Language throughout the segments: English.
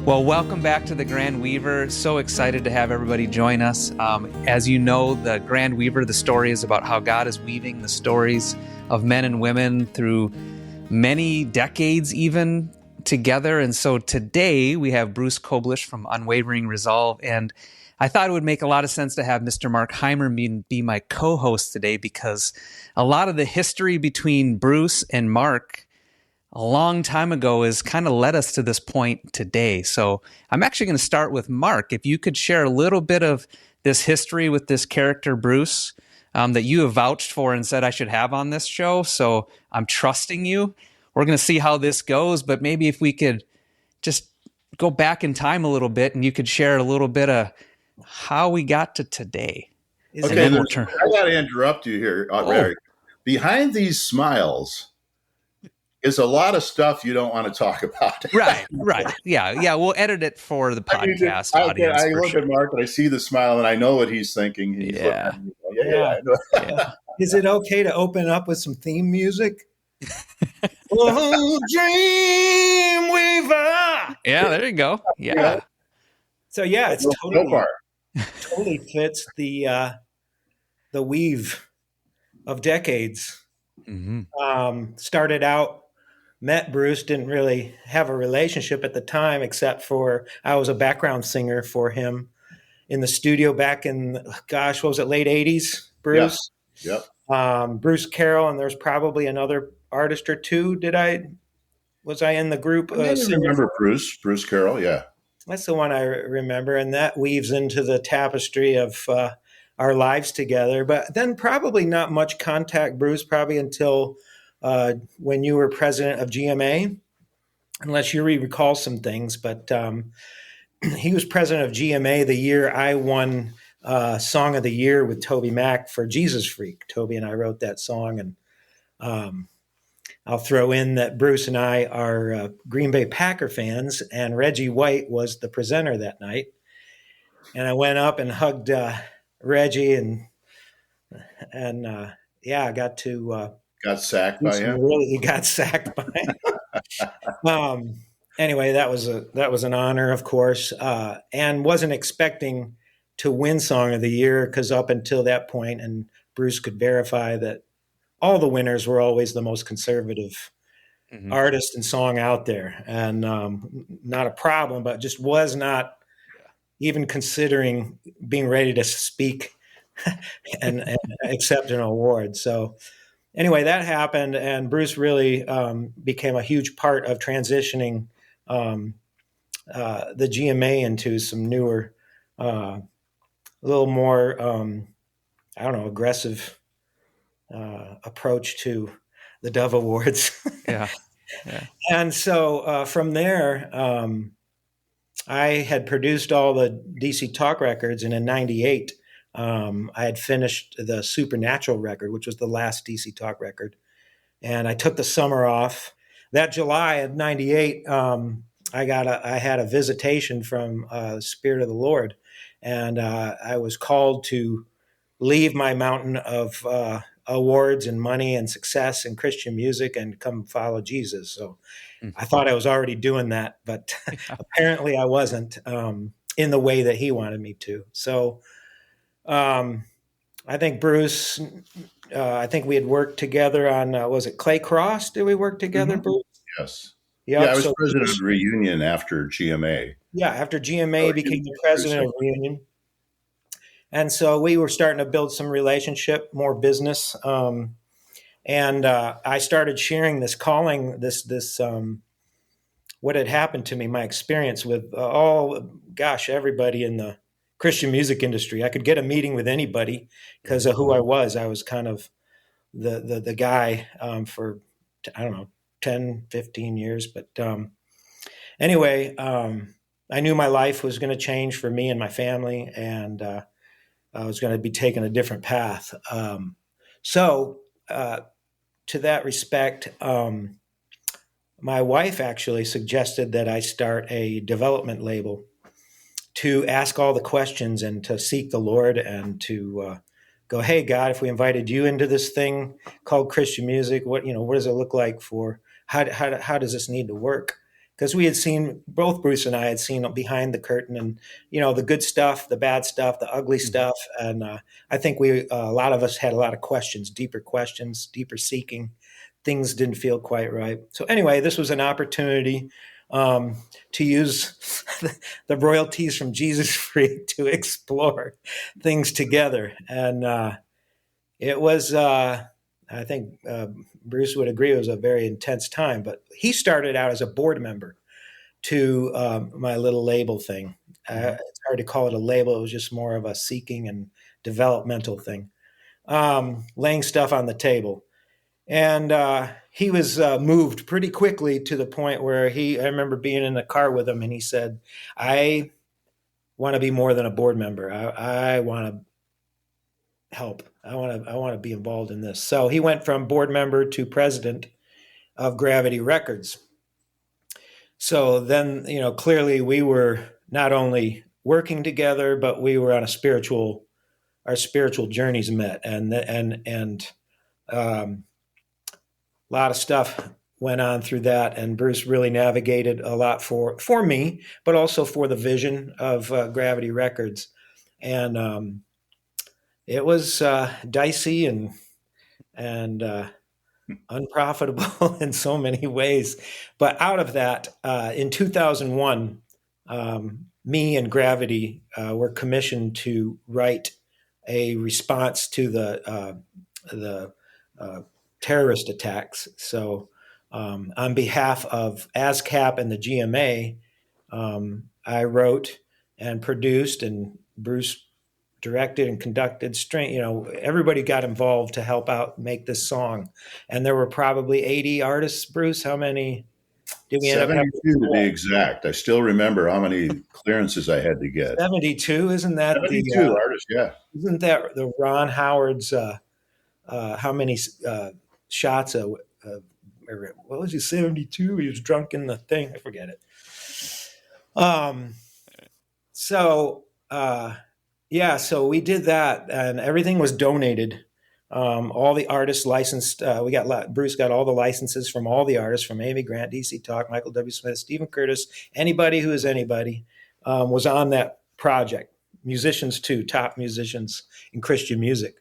Well, welcome back to the Grand Weaver. So excited to have everybody join us. As you know, the Grand Weaver, the story is about how God is weaving the stories of men and women through many decades even together. And so today we have Bruce Koblish from Unwavering Resolve. And I thought it would make a lot of sense to have Mr. Mark Heimermann be my co-host today, because a lot of the history between Bruce and Mark a long time ago has kind of led us to this point today. So I'm actually going to start with Mark. If you could share a little bit of this history with this character, Bruce, that you have vouched for and said I should have on this show. So I'm trusting you. We're going to see how this goes, but maybe if we could just go back in time a little bit and you could share a little bit of how we got to today. Okay, I got to interrupt you here, Larry. Behind these smiles is a lot of stuff you don't want to talk about. Right. Yeah, we'll edit it for the podcast audience. I look at Mark and I see the smile and I know what he's thinking. He's yeah. Is it okay to open up with some theme music? Oh, Dreamweaver! Yeah, there you go. Yeah. So it's totally fits the weave of decades. Mm-hmm. Started out, met Bruce, didn't really have a relationship at the time, except for I was a background singer for him in the studio back in, what was it, late 80s, Bruce? Yeah. Bruce Carroll, and there's probably another artist or two. Was I in the group? I remember Bruce Carroll, yeah. That's the one I remember, and that weaves into the tapestry of our lives together. But then probably not much contact, Bruce, probably until when you were president of GMA, unless you recall some things. But he was president of GMA the year I won Song of the Year with Toby Mac for Jesus Freak. Toby and I wrote that song, and I'll throw in that Bruce and I are Green Bay Packer fans, and Reggie White was the presenter that night. And I went up and hugged Reggie, and I got to got sacked by him. Really, got sacked by him. Anyway, that was an honor, of course, and wasn't expecting to win Song of the Year, because up until that point, and Bruce could verify that all the winners were always the most conservative artist and song out there, and not a problem, but just was not even considering being ready to speak and accept an award. So anyway, that happened, and Bruce really became a huge part of transitioning the GMA into some newer, a little more, aggressive approach to the Dove Awards. Yeah. And so from there, I had produced all the DC Talk records, and in '98, I had finished the Supernatural record, which was the last DC Talk record. And I took the summer off. That July of '98, I had a visitation from the Spirit of the Lord, and I was called to leave my mountain of awards and money and success in Christian music and come follow Jesus. So I thought I was already doing that, but apparently I wasn't in the way that he wanted me to. So I think Bruce, I think we had worked together on, was it Clay Cross? Did we work together, Bruce? Yes. Yep. Yeah, I was president of Reunion after GMA. Yeah, after GMA became the president of Reunion. And so we were starting to build some relationship, more business. And I started sharing this calling, this what had happened to me, my experience with everybody in the Christian music industry. I could get a meeting with anybody because of who I was. I was kind of the guy for, 10, 15 years. But anyway, I knew my life was going to change for me and my family, and I was going to be taking a different path. So to that respect, my wife actually suggested that I start a development label to ask all the questions and to seek the Lord and to go, hey, God, if we invited you into this thing called Christian music, what does it look like for, how does this need to work? because we had seen, both Bruce and I had seen behind the curtain, and the good stuff, the bad stuff, the ugly stuff, and I think a lot of us had a lot of questions, deeper seeking. Things didn't feel quite right. So anyway, this was an opportunity to use the royalties from Jesus Freak to explore things together, and it was. I think Bruce would agree it was a very intense time, but he started out as a board member to my little label thing. It's hard to call it a label. It was just more of a seeking and developmental thing, laying stuff on the table. And he was moved pretty quickly to the point where I remember being in the car with him, and he said, I want to be more than a board member. I want to help. I want to be involved in this. So he went from board member to president of Gravity Records. So then, clearly we were not only working together, but we were on our spiritual journeys met, and a lot of stuff went on through that. And Bruce really navigated a lot for me, but also for the vision of Gravity Records. And it was dicey and unprofitable in so many ways. But out of that, in 2001, me and Gravity were commissioned to write a response to the terrorist attacks. So on behalf of ASCAP and the GMA, I wrote and produced, and Bruce directed and conducted. Everybody got involved to help out make this song. And there were probably 80 artists. Bruce, how many did we end up having? 72 to be exact. I still remember how many clearances I had to get. 72, isn't that 72 artists, yeah. Isn't that the Ron Howard's how many shots of what was he, 72? He was drunk in the thing. I forget it. So we did that, and everything was donated. All the artists licensed. Bruce got all the licenses from all the artists, from Amy Grant, DC Talk, Michael W. Smith, Stephen Curtis, anybody who is anybody was on that project. Musicians too, top musicians in Christian music.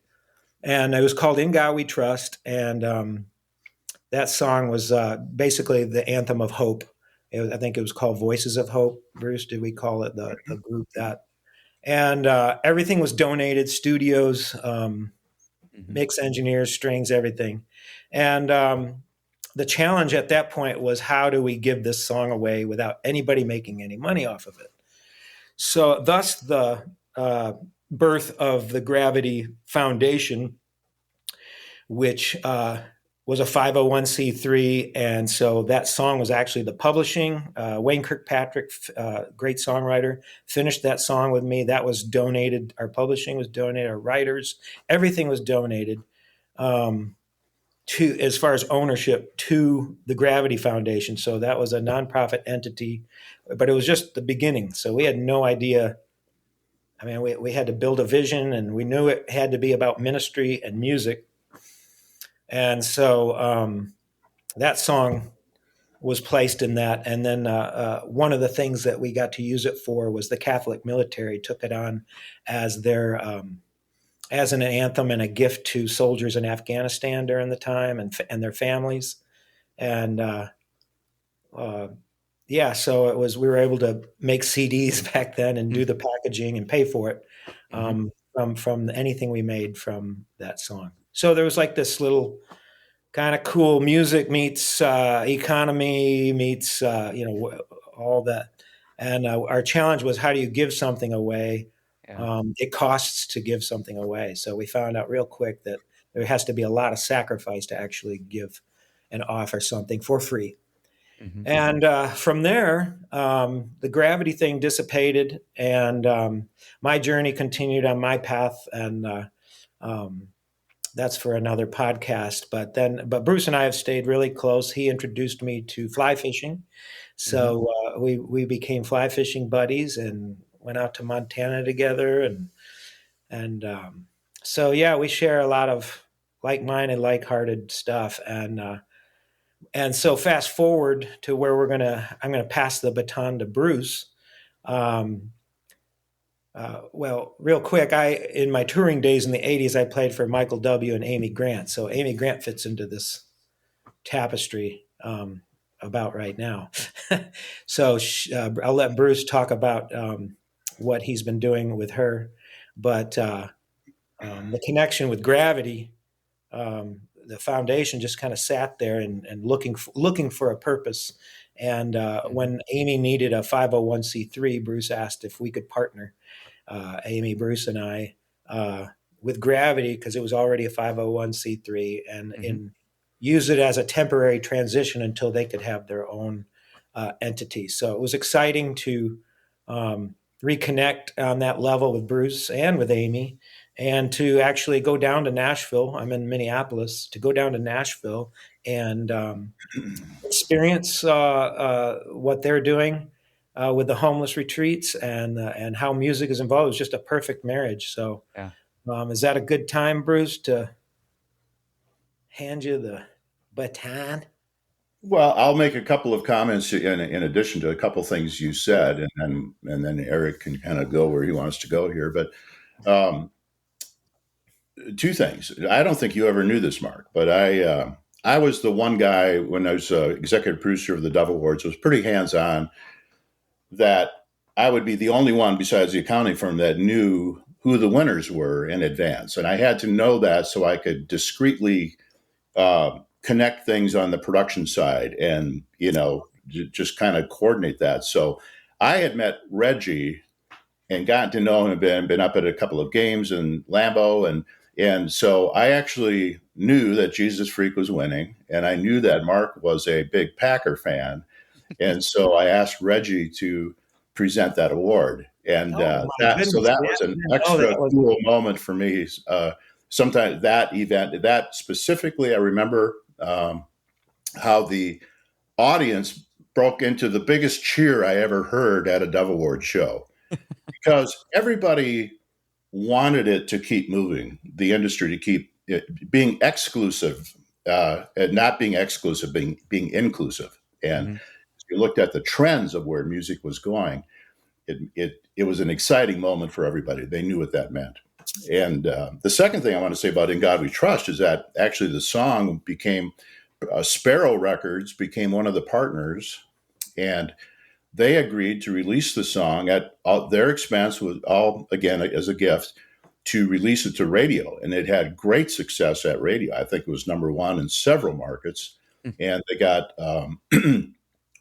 And it was called In God We Trust. And that song was basically the anthem of hope. I think it was called Voices of Hope. Bruce, did we call it the group that? And everything was donated, studios, mix engineers, strings, everything. And the challenge at that point was, how do we give this song away without anybody making any money off of it? So thus the birth of the Gravity Foundation, which was a 501c3. And so that song was actually the publishing. Wayne Kirkpatrick, great songwriter, finished that song with me. That was donated. Our publishing was donated. Our writers, everything was donated to, as far as ownership, to the Gravity Foundation. So that was a nonprofit entity, but it was just the beginning. So we had no idea. I mean, we had to build a vision, and we knew it had to be about ministry and music. And so that song was placed in that. And then one of the things that we got to use it for was the Catholic military took it on as their as an anthem and a gift to soldiers in Afghanistan during the time and their families. And so it was, we were able to make CDs back then and do the packaging and pay for it from anything we made from that song. So there was like this little kind of cool music meets economy meets, all that. And our challenge was, how do you give something away? Yeah. It costs to give something away. So we found out real quick that there has to be a lot of sacrifice to actually give and offer something for free. Mm-hmm. And from there, the Gravity thing dissipated, and my journey continued on my path. And that's for another podcast. But Bruce and I have stayed really close. He introduced me to fly fishing. So we became fly fishing buddies and went out to Montana together. And so, yeah, we share a lot of like-minded, like-hearted stuff. And And so fast forward to where I'm going to pass the baton to Bruce. Well, real quick, in my touring days in the 80s, I played for Michael W. and Amy Grant. So Amy Grant fits into this tapestry about right now. So I'll let Bruce talk about what he's been doing with her. But the connection with Gravity, the foundation just kind of sat there and looking for a purpose. And when Amy needed a 501c3, Bruce asked if we could partner, Amy, Bruce, and I, with Gravity, because it was already a 501c3, and use it as a temporary transition until they could have their own entity. So it was exciting to reconnect on that level with Bruce and with Amy, and to actually go down to Nashville. I'm in Minneapolis. To go down to Nashville and experience what they're doing with the homeless retreats and how music is involved. It was just a perfect marriage. So is that a good time, Bruce, to hand you the baton? Well, I'll make a couple of comments in addition to a couple of things you said, and then Eric can kind of go where he wants to go here. But two things. I don't think you ever knew this, Mark, but I was the one guy when I was executive producer of the Dove Awards. Was pretty hands-on. That I would be the only one besides the accounting firm that knew who the winners were in advance, and I had to know that so I could discreetly connect things on the production side and, just kind of coordinate that. So I had met Reggie and gotten to know him and been up at a couple of games in Lambeau. And so I actually knew that Jesus Freak was winning, and I knew that Mark was a big Packer fan. And so I asked Reggie to present that award. And that was an extra cool moment for me. Sometimes that event, that specifically, I remember how the audience broke into the biggest cheer I ever heard at a Dove Award show, because everybody wanted it to keep moving, the industry to keep being exclusive, not being exclusive, being inclusive. And if you looked at the trends of where music was going, it was an exciting moment for everybody. They knew what that meant. And the second thing I want to say about In God We Trust is that actually the song became Sparrow Records became one of the partners, and they agreed to release the song at their expense, with all, again, as a gift, to release it to radio. And it had great success at radio. I think it was number one in several markets. And they got,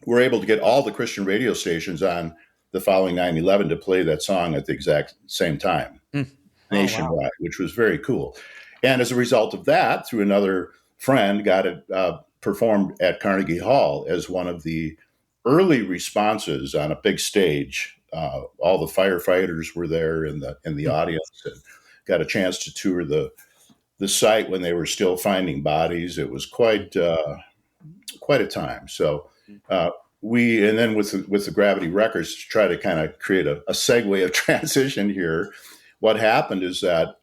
were able to get all the Christian radio stations on the following 9/11 to play that song at the exact same time, nationwide, which was very cool. And as a result of that, through another friend, got it performed at Carnegie Hall as one of the early responses on a big stage. All the firefighters were there in the audience, and got a chance to tour the site when they were still finding bodies. It was quite a time. So and then with the Gravity Records, to try to kind of create a segue of transition here, what happened is that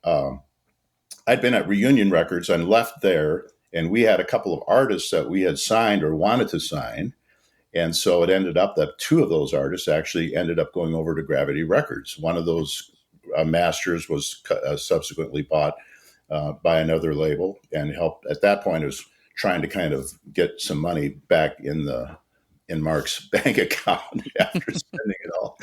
I'd been at Reunion Records and left there, and we had a couple of artists that we had signed or wanted to sign. And so it ended up that two of those artists actually ended up going over to Gravity Records. One of those masters was subsequently bought by another label, and helped at that point. It was trying to kind of get some money back in Mark's bank account after spending it all.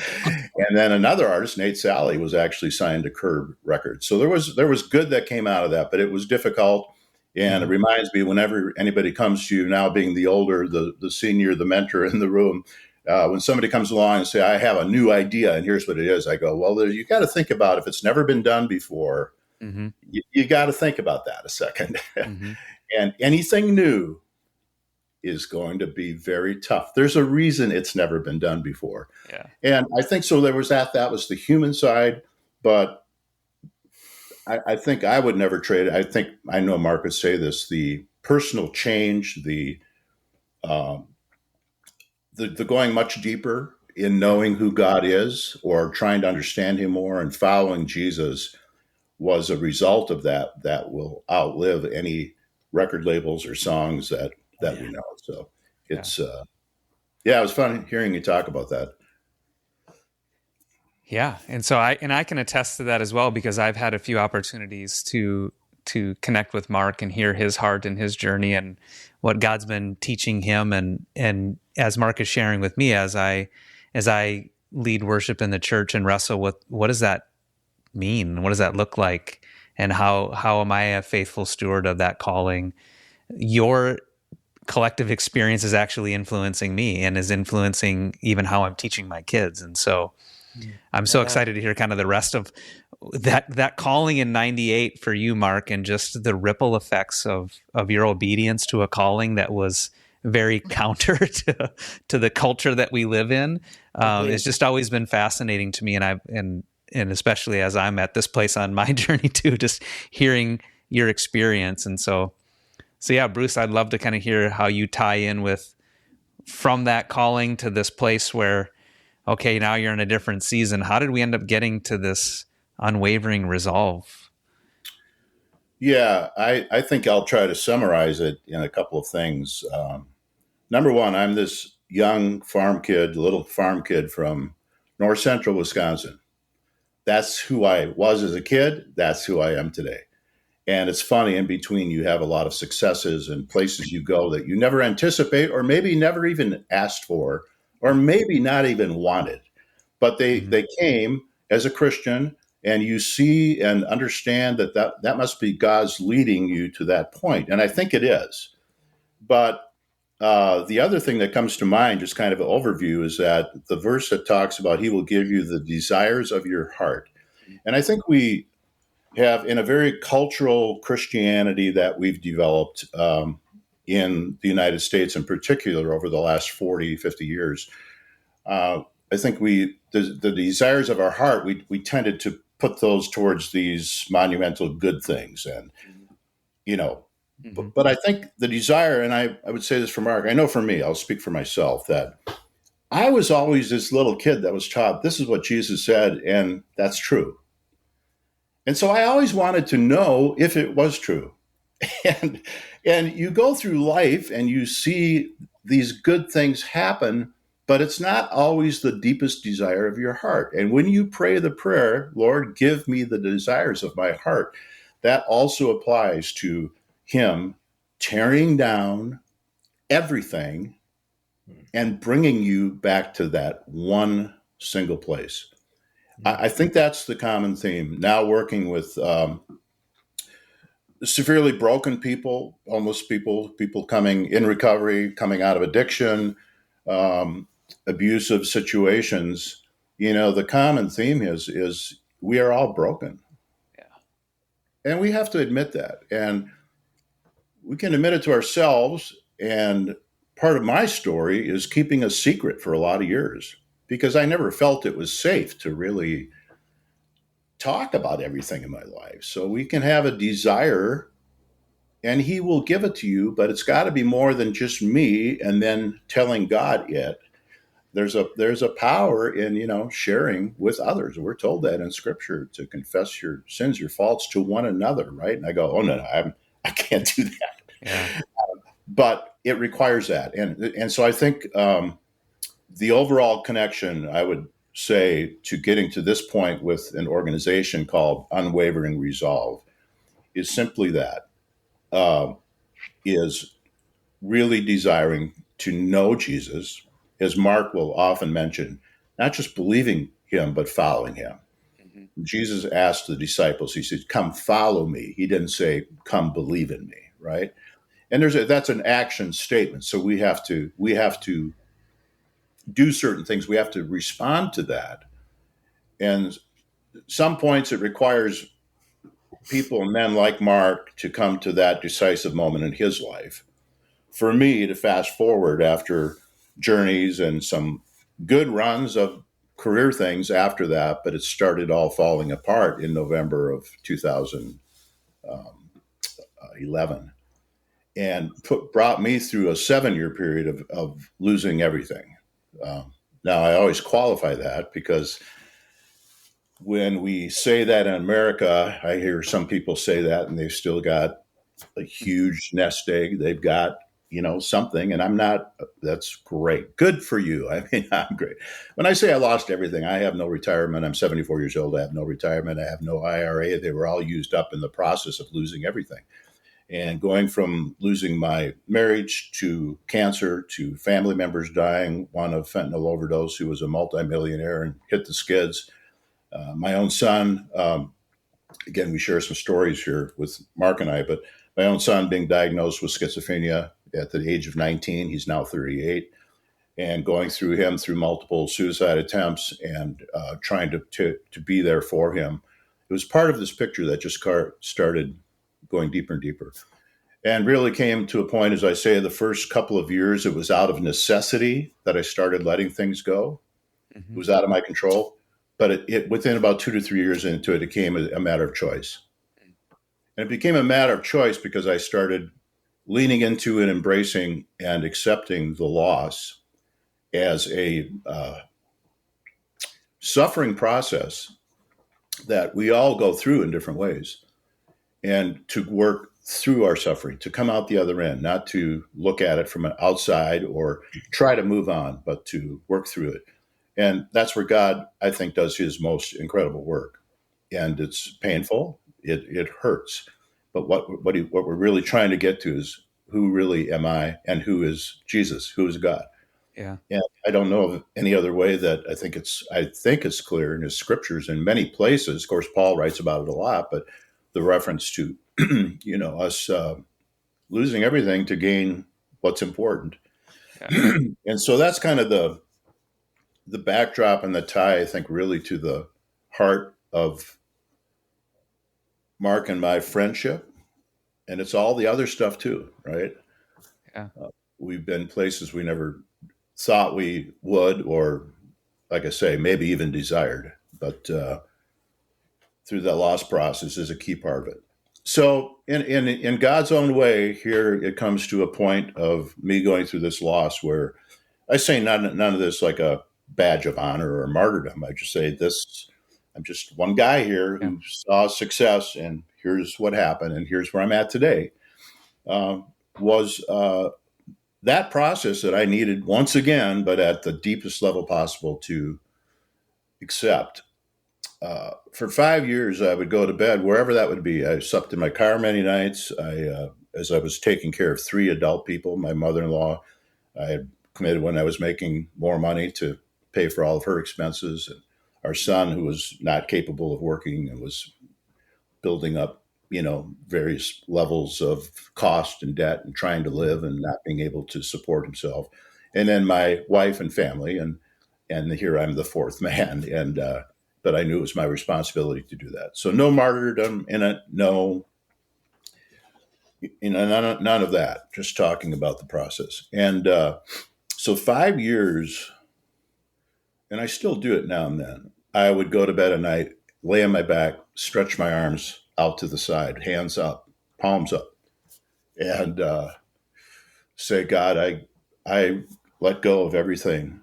And then another artist, Nate Sally, was actually signed to Curb Records. So there was good that came out of that, but it was difficult. And it reminds me, whenever anybody comes to you, now being the older, the senior, the mentor in the room, when somebody comes along and say, I have a new idea and here's what it is, I go, well, you got to think about, if it's never been done before, you got to think about that a second. And anything new is going to be very tough. There's a reason it's never been done before. Yeah. And I think so there was that was the human side, but I think I would never trade it. I think, I know Mark would say this, the personal change, the going much deeper in knowing who God is, or trying to understand him more and following Jesus, was a result of that will outlive any record labels or songs that that we know. So Yeah. it's, it was fun hearing you talk about that. Yeah, and so I can attest to that as well, because I've had a few opportunities to connect with Mark and hear his heart and his journey and what God's been teaching him, and as Mark is sharing with me as I lead worship in the church and wrestle with what does that mean? What does that look like? And how am I a faithful steward of that calling? Your collective experience is actually influencing me and is influencing even how I'm teaching my kids. And so I'm so excited to hear kind of the rest of that calling in '98 for you, Mark, and just the ripple effects of your obedience to a calling that was very counter to the culture that we live in. It's just always been fascinating to me, and especially as I'm at this place on my journey too, just hearing your experience. And so yeah, Bruce, I'd love to kind of hear how you tie in with from that calling to this place where, okay, now you're in a different season. How did we end up getting to this unwavering resolve? Yeah, I think I'll try to summarize it in a couple of things. Number one, I'm this young little farm kid from north central Wisconsin. That's who I was as a kid. That's who I am today. And it's funny, in between, you have a lot of successes and places you go that you never anticipate, or maybe never even asked for, or maybe not even wanted. But they came as a Christian, and you see and understand that must be God's leading you to that point. And I think it is. But the other thing that comes to mind, just kind of an overview, is that the verse that talks about he will give you the desires of your heart. And I think we have, in a very cultural Christianity that we've developed in the United States in particular over the last 40, 50 years, I think the desires of our heart, we tended to put those towards these monumental good things. And, but I think the desire, and I would say this for Mark, I know for me, I'll speak for myself, that I was always this little kid that was taught, this is what Jesus said, and that's true. And so I always wanted to know if it was true. And you go through life and you see these good things happen, but it's not always the deepest desire of your heart. And when you pray the prayer, Lord, give me the desires of my heart, that also applies to him tearing down everything and bringing you back to that one single place. I think that's the common theme. Now working with severely broken people, homeless people coming in recovery, coming out of addiction, abusive situations, the common theme is we are all broken. Yeah. And we have to admit that. And we can admit it to ourselves. And part of my story is keeping a secret for a lot of years because I never felt it was safe to really talk about everything in my life. So we can have a desire and he will give it to you, but it's got to be more than just me and then telling God it. There's a power in, sharing with others. We're told that in scripture to confess your sins, your faults to one another, right? And I go, oh no, I can't do that. Yeah. But it requires that. And so I think the overall connection, I would say, to getting to this point with an organization called Unwavering Resolve is simply that, is really desiring to know Jesus, as Mark will often mention, not just believing him, but following him. Mm-hmm. Jesus asked the disciples, he said, come follow me. He didn't say, come believe in me, right? And that's an action statement. So we have to do certain things. We have to respond to that. And some points it requires people and men like Mark to come to that decisive moment in his life. For me to fast forward after journeys and some good runs of career things after that, but it started all falling apart in November of 2011 and brought me through a 7-year period of losing everything. Now, I always qualify that because when we say that in America, I hear some people say that and they've still got a huge nest egg. They've got, something, and I'm not. That's great. Good for you. I mean, I'm great. When I say I lost everything, I have no retirement. I'm 74 years old. I have no retirement. I have no IRA. They were all used up in the process of losing everything. And going from losing my marriage to cancer to family members dying, one of fentanyl overdose, who was a multimillionaire and hit the skids. My own son, again, we share some stories here with Mark and I, but my own son being diagnosed with schizophrenia at the age of 19, he's now 38, and going through him through multiple suicide attempts and trying to be there for him. It was part of this picture that just started going deeper and deeper, and really came to a point, as I say, the first couple of years, it was out of necessity that I started letting things go. It was out of my control. But it within about 2 to 3 years into it, it became a matter of choice. And it became a matter of choice because I started leaning into and embracing and accepting the loss as a suffering process that we all go through in different ways, and to work through our suffering, to come out the other end, not to look at it from an outside or try to move on, but to work through it. And that's where God, I think, does his most incredible work. And it's painful. It hurts. But what we're really trying to get to is, who really am I, and who is Jesus? Who is God? Yeah. And I don't know of any other way that I think it's clear in his scriptures in many places. Of course, Paul writes about it a lot, but the reference to us losing everything to gain what's important. Yeah. And so that's kind of the backdrop and the tie, I think, really to the heart of Mark and my friendship. And it's all the other stuff too, right? Yeah. We've been places we never thought we would, or, like I say, maybe even desired. But through that loss process is a key part of it. So in God's own way, here it comes to a point of me going through this loss where I say none of this like a badge of honor or martyrdom. I just say this, I'm just one guy here who saw success, and here's what happened, and here's where I'm at today. Was that process that I needed once again, but at the deepest level possible, to accept. For 5 years, I would go to bed wherever that would be. I slept in my car many nights. As I was taking care of 3 adult people, my mother-in-law, I had committed when I was making more money to pay for all of her expenses, and our son, who was not capable of working and was building up, various levels of cost and debt and trying to live and not being able to support himself. And then my wife and family, and here I'm the 4th man, and but I knew it was my responsibility to do that. So no martyrdom in it, none of that. Just talking about the process. And so 5 years, and I still do it now and then. I would go to bed at night, lay on my back, stretch my arms out to the side, hands up, palms up, and say, God, I let go of everything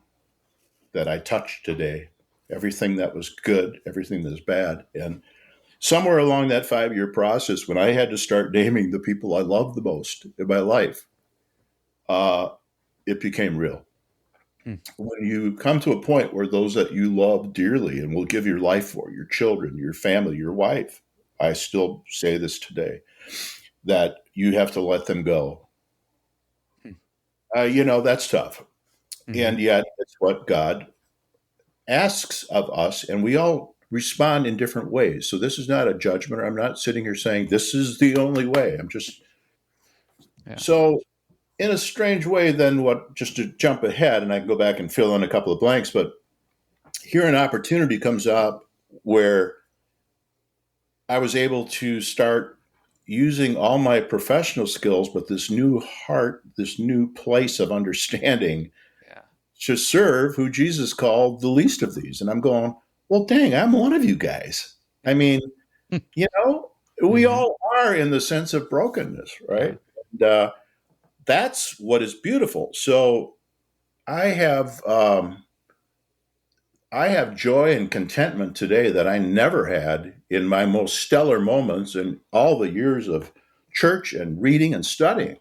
that I touched today, everything that was good, everything that was bad. And somewhere along that 5-year process, when I had to start naming the people I loved the most in my life, it became real. When you come to a point where those that you love dearly and will give your life for, your children, your family, your wife, I still say this today, that you have to let them go. That's tough. And yet it's what God asks of us, and we all respond in different ways. So this is not a judgment. I'm not sitting here saying this is the only way. I'm just so in a strange way, then just to jump ahead, and I can go back and fill in a couple of blanks, but here an opportunity comes up where I was able to start using all my professional skills, but this new heart, this new place of understanding to serve who Jesus called the least of these. And I'm going, well, dang, I'm one of you guys. I mean, we all are in the sense of brokenness, right? And that's what is beautiful. So I have joy and contentment today that I never had in my most stellar moments in all the years of church and reading and studying.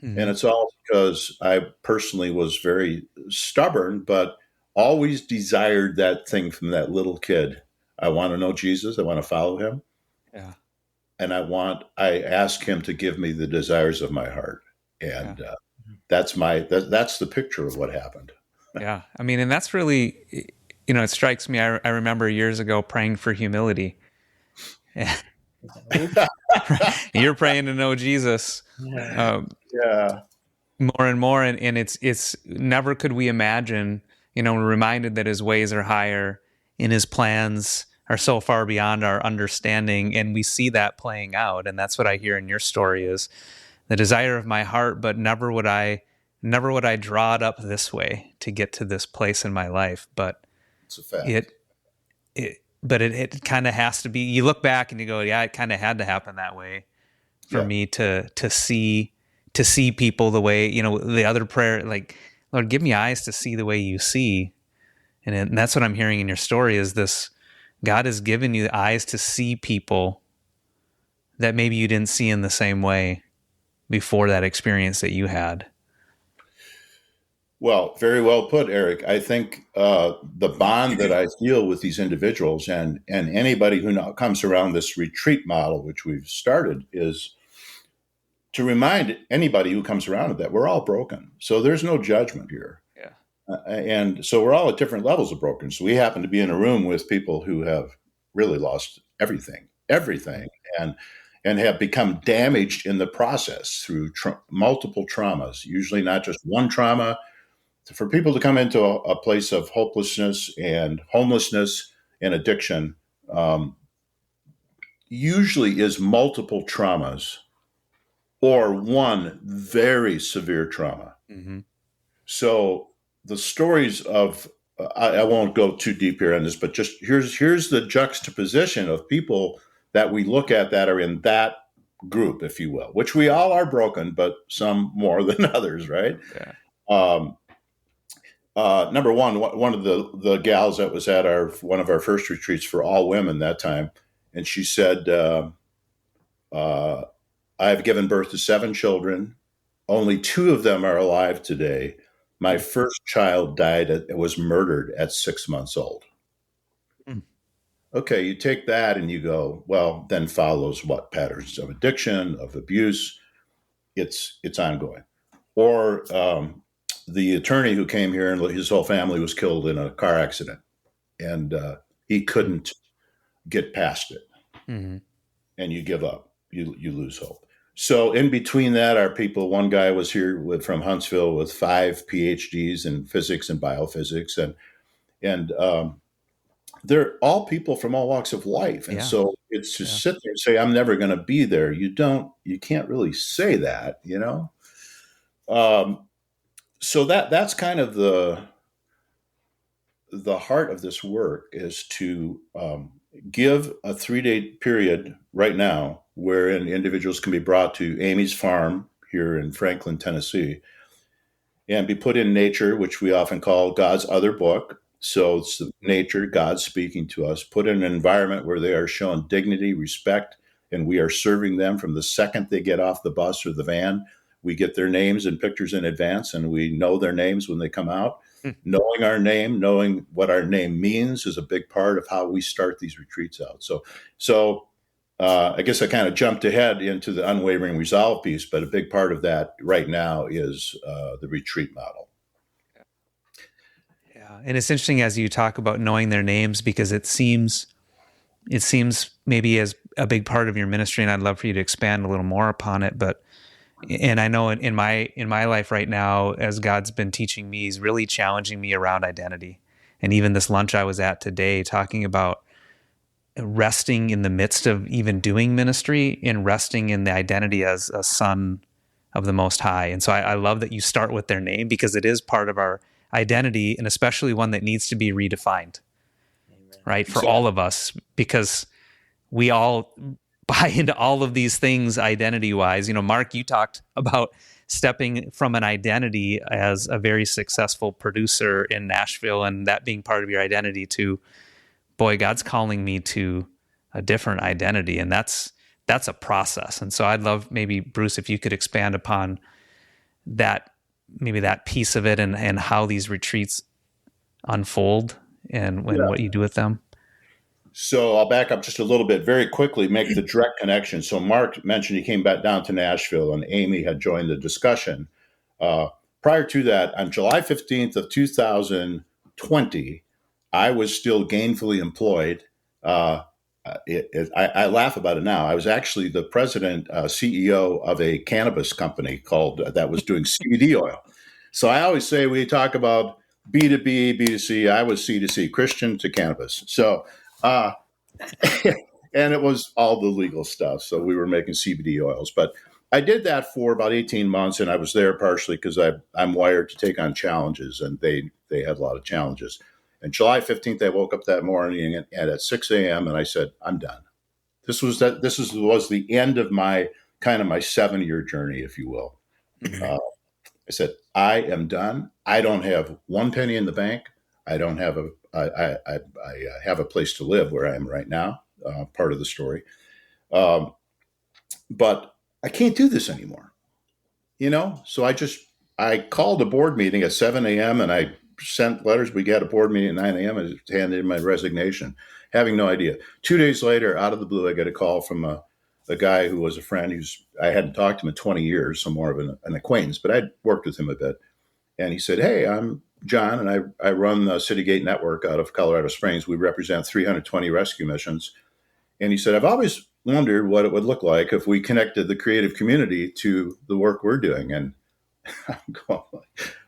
And it's all because I personally was very stubborn, but always desired that thing from that little kid. I want to know Jesus. I want to follow him. Yeah. And I ask him to give me the desires of my heart. And that's the picture of what happened. Yeah. I mean, and that's really, it strikes me. I remember years ago praying for humility. You're praying to know Jesus. Yeah. More and more. And it's never could we imagine, we're reminded that his ways are higher and his plans are so far beyond our understanding. And we see that playing out. And that's what I hear in your story is the desire of my heart, but never would I draw it up this way to get to this place in my life. But it's a fact. It kind of has to be, you look back and you go, yeah, it kind of had to happen that way for me to see people the way, the other prayer, like, Lord, give me eyes to see the way you see. And that's what I'm hearing in your story is this, God has given you eyes to see people that maybe you didn't see in the same way before that experience that you had. Well, very well put, Eric. I think the bond that I feel with these individuals and anybody who now comes around this retreat model, which we've started, is to remind anybody who comes around that we're all broken. So there's no judgment here. Yeah. And so we're all at different levels of broken. So we happen to be in a room with people who have really lost everything, and have become damaged in the process through multiple traumas, usually not just one trauma. For people to come into a place of hopelessness and homelessness and addiction usually is multiple traumas or one very severe trauma. Mm-hmm. So the stories of, I won't go too deep here on this, but just here's the juxtaposition of people that we look at that are in that group, if you will, which we all are broken, but some more than others, right? Yeah. Number one of the gals that was at one of our first retreats for all women that time, and she said, I have given birth to 7 children. Only 2 of them are alive today. My first child was murdered at 6 months old. Mm. Okay, you take that and you go, well, then follows what? Patterns of addiction, of abuse. It's ongoing. Or the attorney who came here and his whole family was killed in a car accident, and he couldn't get past it. Mm-hmm. And you give up. You lose hope. So in between that are people. One guy was here from Huntsville with 5 PhDs in physics and biophysics, and they're all people from all walks of life. And so it's to sit there and say, I'm never going to be there. You can't really say that, So that's kind of the heart of this work is to give a 3-day period right now wherein individuals can be brought to Amy's farm here in Franklin, Tennessee, and be put in nature, which we often call God's other book. So it's nature, God speaking to us, put in an environment where they are shown dignity, respect, and we are serving them from the second they get off the bus or the van. We get their names and pictures in advance, and we know their names when they come out. Knowing our name, knowing what our name means is a big part of how we start these retreats out. So I guess I kind of jumped ahead into the Unwavering Resolve piece, but a big part of that right now is the retreat model. Yeah, and it's interesting as you talk about knowing their names, because it seems maybe as a big part of your ministry, and I'd love for you to expand a little more upon it. And I know in my life right now, as God's been teaching me, He's really challenging me around identity. And even this lunch I was at today, talking about resting in the midst of even doing ministry and resting in the identity as a son of the Most High. And so I love that you start with their name, because it is part of our identity, and especially one that needs to be redefined, right? For all of us, because we all buy into all of these things identity-wise. Mark, you talked about stepping from an identity as a very successful producer in Nashville, and that being part of your identity, to, boy, God's calling me to a different identity, and that's a process. And so I'd love maybe, Bruce, if you could expand upon that maybe that piece of it and how these retreats unfold and what you do with them? So I'll back up just a little bit very quickly, make the direct connection. So Mark mentioned he came back down to Nashville and Amy had joined the discussion. Prior to that, on July 15th of 2020, I was still gainfully employed. I laugh about it now. I was actually the president, CEO of a cannabis company that was doing CBD oil. So I always say we talk about B2B, B2C. I was C2C, Christian to cannabis. So, and it was all the legal stuff. So we were making CBD oils. But I did that for about 18 months, and I was there partially because I'm wired to take on challenges, and they had a lot of challenges. And July 15th, I woke up that morning and at 6 a.m. and I said, I'm done. This was the end of my 7-year journey, if you will. I said, I am done. I don't have one penny in the bank. I don't have I have a place to live where I am right now, part of the story. But I can't do this anymore, So I called a board meeting at 7 a.m. and I sent letters. We got a board meeting at 9 a.m. and handed in my resignation, having no idea. 2 days later, out of the blue, I get a call from a guy who was a friend I hadn't talked to him in 20 years, so more of an acquaintance, but I'd worked with him a bit. And he said, hey, I'm John, and I run the Citygate Network out of Colorado Springs. We represent 320 rescue missions. And he said, I've always wondered what it would look like if we connected the creative community to the work we're doing. And I'm going,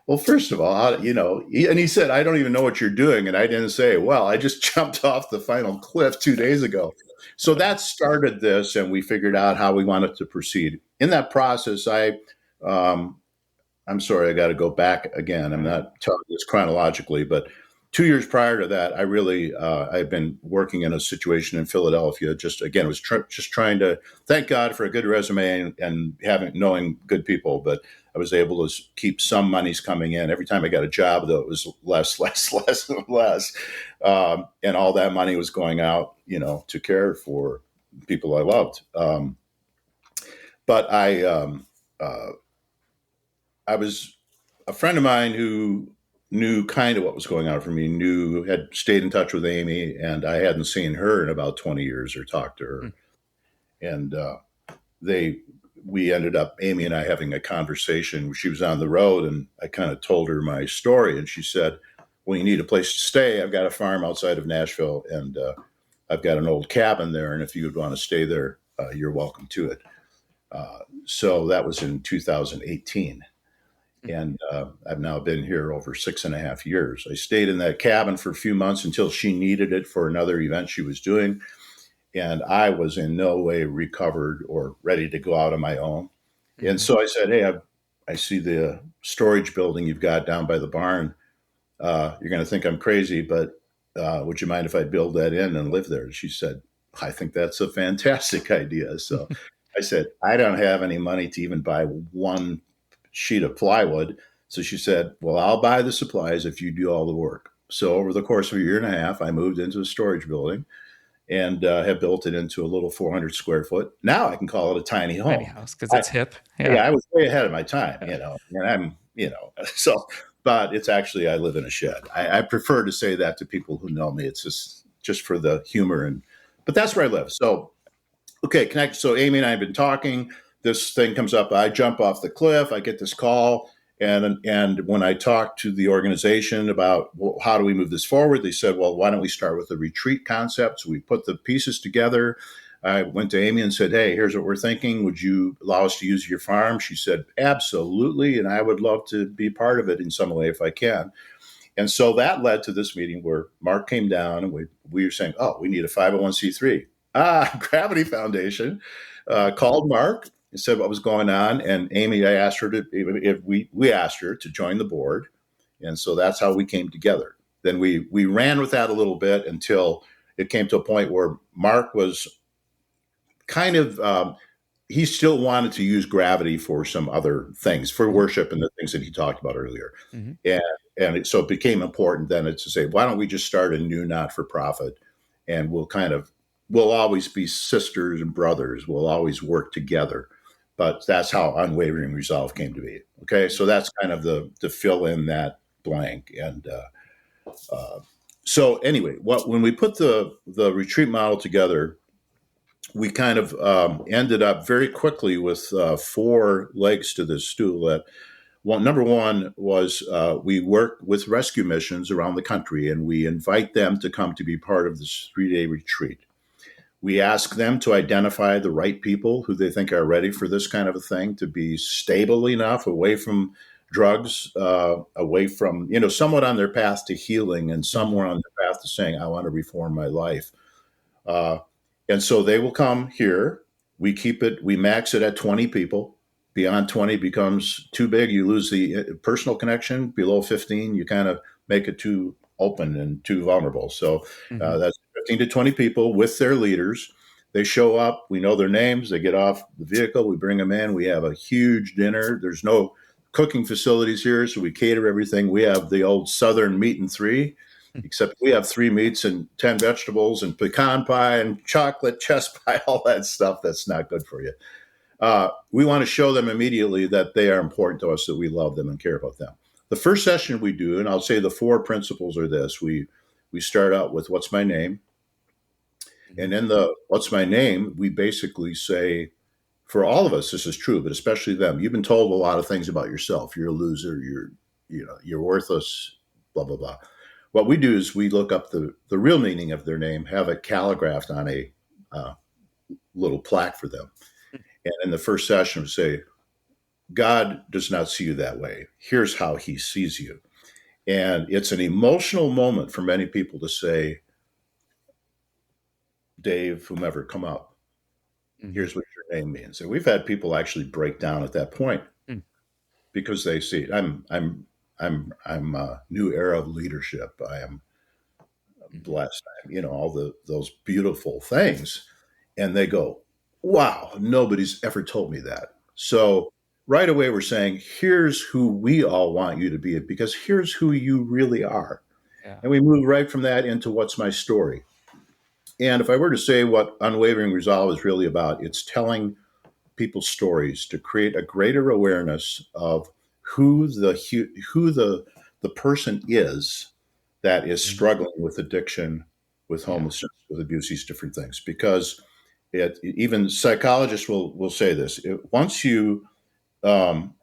well, first of all, and he said, I don't even know what you're doing. And I didn't say, well, I just jumped off the final cliff 2 days ago. So that started this, and we figured out how we wanted to proceed. In that process, I'm sorry, I got to go back again. I'm not telling this chronologically, but 2 years prior to that, I've been working in a situation in Philadelphia. Just again, was just trying to thank God for a good resume and knowing good people. But I was able to keep some monies coming in. Every time I got a job, though, it was less, and less. And all that money was going out, to care for people I loved. But I was a friend of mine who knew kind of what was going on for me, had stayed in touch with Amy, and I hadn't seen her in about 20 years or talked to her. And we ended up, Amy and I, having a conversation. She was on the road, and I kind of told her my story, and she said, well, you need a place to stay. I've got a farm outside of Nashville, and I've got an old cabin there, and if you would want to stay there, you're welcome to it. So that was in 2018. And I've now been here over 6.5 years. I stayed in that cabin for a few months until she needed it for another event she was doing. And I was in no way recovered or ready to go out on my own. Mm-hmm. And so I said, hey, I see the storage building you've got down by the barn. You're going to think I'm crazy, but would you mind if I build that in and live there? And she said, I think that's a fantastic idea. So I said, I don't have any money to even buy one sheet of plywood. So she said, well, I'll buy the supplies if you do all the work. So over the course of a year and a half, I moved into a storage building and have built it into a little 400 square foot. Now I can call it a tiny home. Tiny house, because it's hip. Yeah, I was way ahead of my time, and I'm, so, but it's actually, I live in a shed. I prefer to say that to people who know me. It's just for the humor, but that's where I live. So, okay, connect. So Amy and I have been talking. This thing comes up. I jump off the cliff. I get this call. And when I talked to the organization about how do we move this forward, they said, well, why don't we start with the retreat concept? So we put the pieces together. I went to Amy and said, hey, here's what we're thinking. Would you allow us to use your farm? She said, absolutely. And I would love to be part of it in some way if I can. And so that led to this meeting where Mark came down and we were saying, oh, we need a 501c3. Gravity Foundation called Mark and said what was going on. And Amy, I asked her we asked her to join the board. And so that's how we came together. Then we ran with that a little bit until it came to a point where Mark was kind of, he still wanted to use gravity for some other things, for worship and the things that he talked about earlier. Mm-hmm. So it became important then to say, why don't we just start a new not-for-profit, and we'll always be sisters and brothers. We'll always work together. but that's how Unwavering Resolve came to be. Okay, so that's kind of the fill in that blank. And so anyway, when we put the retreat model together, we kind of ended up very quickly with 4 legs to this stool. That number one was we work with rescue missions around the country, and we invite them to come to be part of this 3-day retreat. We ask them to identify the right people who they think are ready for this kind of a thing, to be stable enough, away from drugs, away from, somewhat on their path to healing, and somewhere on their path to saying, I want to reform my life. And so they will come here. We max it at 20 people. Beyond 20 becomes too big. You lose the personal connection. Below 15, you kind of make it too open and too vulnerable. So that's 15 to 20 people with their leaders. They show up. We know their names. They get off the vehicle. We bring them in. We have a huge dinner. There's no cooking facilities here, so we cater everything. We have the old Southern meat and 3, except we have 3 meats and 10 vegetables and pecan pie and chocolate chess pie, all that stuff that's not good for you. We want to show them immediately that they are important to us, that we love them and care about them. The first session we do, and I'll say the 4 principles are this. We start out with what's my name? And in the what's my name, we basically say, for all of us, this is true, but especially them, you've been told a lot of things about yourself. You're a loser, you're worthless, blah, blah, blah. What we do is we look up the real meaning of their name, have it calligraphed on a little plaque for them. And in the first session, we say, God does not see you that way. Here's how he sees you. And it's an emotional moment for many people to say, Dave, whomever, come up. Here's what your name means. And we've had people actually break down at that point because they see it. I'm a new era of leadership. I am blessed. All those beautiful things. And they go, wow, nobody's ever told me that. So right away, we're saying, here's who we all want you to be, because here's who you really are. Yeah. And we move right from that into what's my story. And if I were to say what Unwavering Resolve is really about, it's telling people's stories to create a greater awareness of who the person is that is struggling with addiction, with homelessness, with abuse, these different things. Because even psychologists will say this: once you know